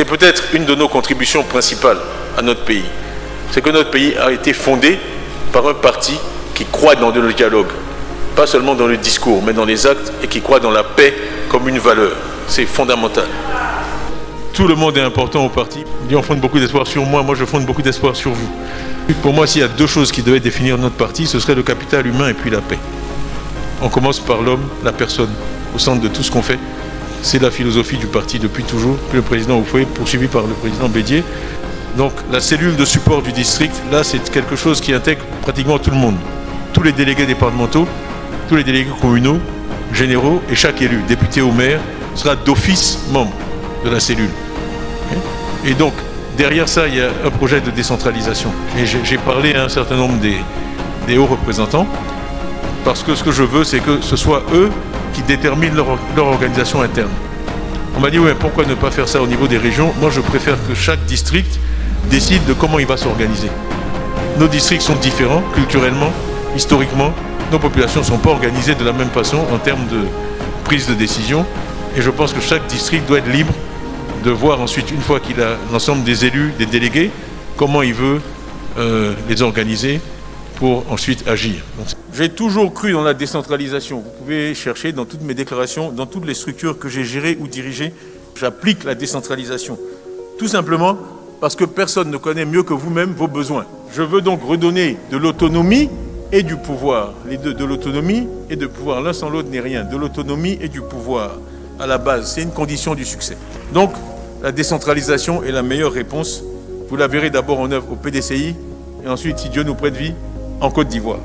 peut-être une de nos contributions principales à notre pays. C'est que notre pays a été fondé par un parti qui croit dans le dialogue, pas seulement dans le discours, mais dans les actes, et qui croit dans la paix comme une valeur. C'est fondamental. Tout le monde est important au parti. On fonde beaucoup d'espoir sur moi, moi je fonde beaucoup d'espoir sur vous. Pour moi, s'il y a deux choses qui devaient définir notre parti, ce serait le capital humain et puis la paix. On commence par l'homme, la personne, au centre de tout ce qu'on fait. C'est la philosophie du parti depuis toujours, puis le président Oufoué, poursuivi par le président Bédier. Donc la cellule de support du district, là c'est quelque chose qui intègre pratiquement tout le monde. Tous les délégués départementaux, tous les délégués communaux, généraux et chaque élu, député ou maire, sera d'office membre de la cellule. Et donc, derrière ça, il y a un projet de décentralisation. Et j'ai parlé à un certain nombre des hauts représentants, parce que ce que je veux, c'est que ce soit eux qui déterminent leur organisation interne. On m'a dit, ouais, pourquoi ne pas faire ça au niveau des régions? Moi, je préfère que chaque district décide de comment il va s'organiser. Nos districts sont différents, culturellement, historiquement. Nos populations ne sont pas organisées de la même façon en termes de prise de décision. Et je pense que chaque district doit être libre de voir ensuite, une fois qu'il a l'ensemble des élus, des délégués, comment il veut les organiser pour ensuite agir. J'ai toujours cru dans la décentralisation. Vous pouvez chercher dans toutes mes déclarations, dans toutes les structures que j'ai gérées ou dirigées, j'applique la décentralisation. Tout simplement parce que personne ne connaît mieux que vous-même vos besoins. Je veux donc redonner de l'autonomie et du pouvoir. Les deux, de l'autonomie et de pouvoir. L'un sans l'autre n'est rien. De l'autonomie et du pouvoir. À la base, c'est une condition du succès. Donc, la décentralisation est la meilleure réponse. Vous la verrez d'abord en œuvre au PDCI et ensuite, si Dieu nous prête vie, en Côte d'Ivoire.